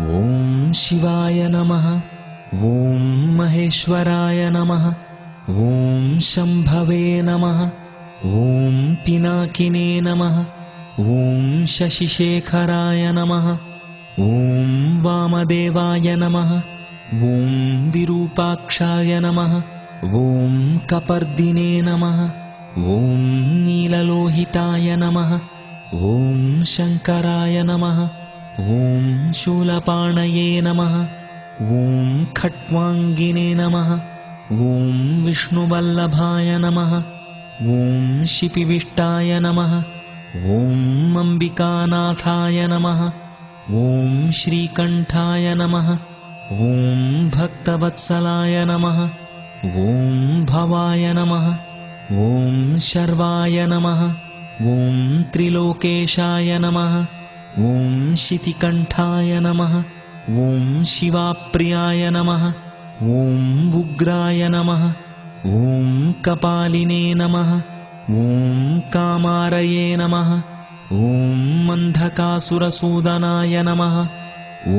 ॐ शिवाय नमः। ॐ महेश्वराय नमः। ॐ शम्भवे नमः। ॐ पिनाकिने नमः। ॐ शशिशेखराय नमः। ॐ वामदेवाय नमः। ॐ विरूपाक्षाय नमः। ॐ कपर्दिने नमः। ॐ नीललोहिताय नमः। ॐ शङ्कराय नमः। ॐ शूलपाणये नमः। ॐ खट्वाङ्गिने नमः। ॐ विष्णुवल्लभाय नमः। ॐ शिपिविष्टाय नमः। ॐ अम्बिकानाथाय नमः। ॐ श्रीकण्ठाय नमः। ॐ भक्तवत्सलाय नमः। ॐ भवाय नमः। ॐ शर्वाय नमः। ॐ त्रिलोकेशाय नमः। ॐ शितिकण्ठाय नमः। ॐ शिवाप्रियाय नमः। ॐ उग्राय नमः। ॐ कपालिने नमः। ॐ कामारये नमः। ॐ अन्धकासुरसूदनाय नमः। ॐ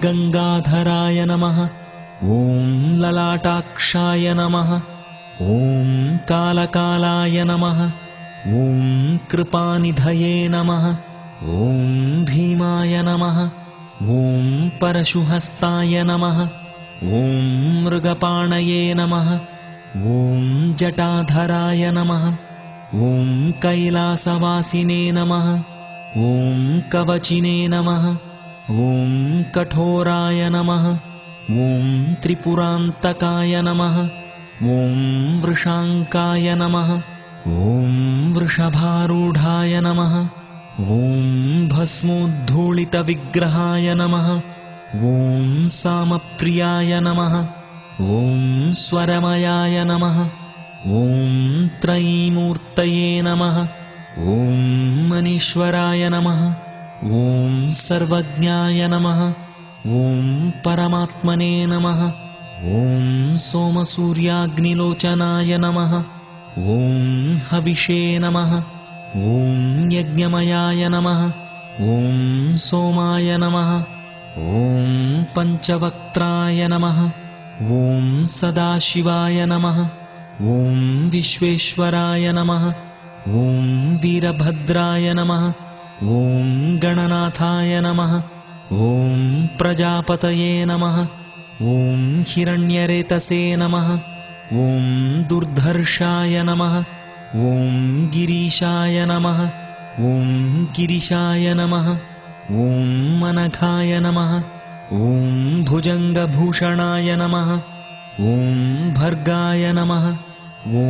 गङ्गाधराय नमः। ॐ ललाटाक्षाय नमः। ॐ कालकालाय नमः। ॐ कृपानिधये नमः। ॐ भीमाय नमः। ॐ परशुहस्ताय नमः। ॐ मृगपाणये नमः। ॐ जटाधराय नमः। ॐ कैलासवासिने नमः। ॐ कवचिने नमः। ॐ कठोराय नमः। ॐ त्रिपुरान्तकाय नमः। ॐ वृषाङ्काय नमः। ॐ वृषभारूढाय नमः। ॐ भस्मोद्धूलितविग्रहाय नमः। ॐ सामप्रियाय नमः। ॐ स्वरमयाय नमः। ॐ त्रयीमूर्तये नमः। ॐ मनीश्वराय नमः। ॐ सर्वज्ञाय नमः। ॐ परमात्मने नमः। ॐ सोमसूर्याग्निलोचनाय नमः। ॐ हविषे नमः। ॐ यज्ञमयाय नमः। ॐ सोमाय नमः। ॐ पञ्चवक्त्राय नमः। ॐ सदाशिवाय नमः। ॐ विश्वेश्वराय नमः। ॐ वीरभद्राय नमः। ॐ गणनाथाय नमः। ॐ प्रजापतये नमः। ॐ हिरण्यरेतसे नमः। ॐ दुर्धर्षाय नमः। ॐ गिरीशाय नमः। ॐ गिरिशाय नमः। ॐ मनखाय नमः। ॐ भुजङ्गभूषणाय नमः। ॐ भर्गाय नमः। ॐ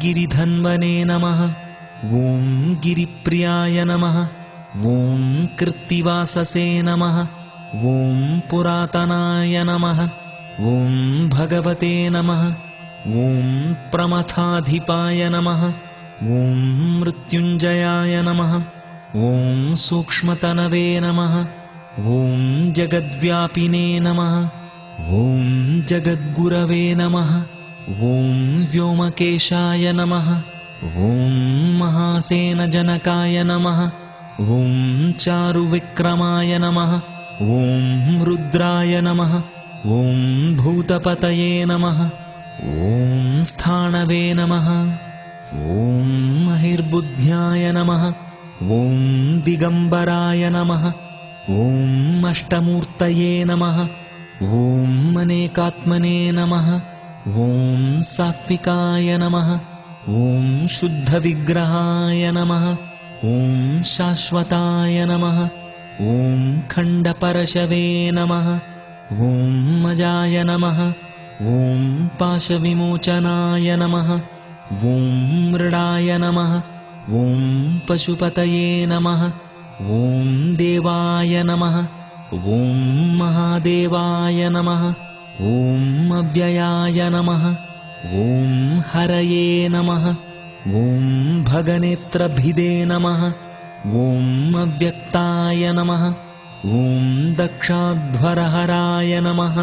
गिरिधन्वने नमः। ॐ गिरिप्रियाय नमः। ॐ कृत्तिवाससे नमः। ॐ पुरातनाय नमः। ॐ भगवते नमः। ॐ प्रमथाधिपाय नमः। ॐ मृत्युञ्जयाय नमः। ॐ सूक्ष्मतनवे नमः। ॐ जगद्व्यापिने नमः। ॐ जगद्गुरवे नमः। ॐ व्योमकेशाय नमः। ॐ महासेनजनकाय नमः। ॐ चारुविक्रमाय नमः। ॐ रुद्राय नमः। ॐ भूतपतये नमः। ॐ स्थाणवे नमः। ॐ महिर्बुद्ध्याय नमः। ॐ दिगम्बराय नमः। ॐ अष्टमूर्तये नमः। ॐ अनेकात्मने नमः। ॐ सात्विकाय नमः। ॐ शुद्धविग्रहाय नमः। ॐ शाश्वताय नमः। ॐ खण्डपरशवे नमः। ॐ अजाय नमः। ॐ पाशविमोचनाय नमः। ॐ मृडाय नमः। ॐ पशुपतये नमः। ॐ देवाय नमः। ॐ महादेवाय नमः। ॐ अव्ययाय नमः। ॐ हरये नमः। ॐ भगनेत्रभिदे नमः। ॐ अव्यक्ताय नमः। ॐ दक्षाध्वरहराय नमः।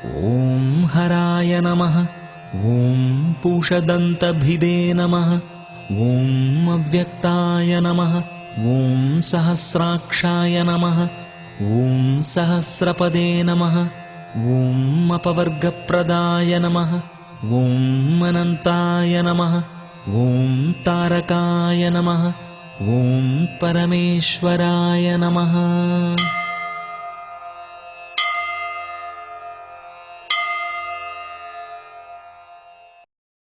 ॐ हराय नमः। ॐ पूषदन्तभिदे नमः। ॐ अव्यक्ताय नमः। ॐ सहस्राक्षाय नमः। ॐ सहस्रपदे नमः। ॐ अपवर्गप्रदाय नमः। ॐ अनन्ताय नमः। ॐ तारकाय नमः। ॐ परमेश्वराय नमः।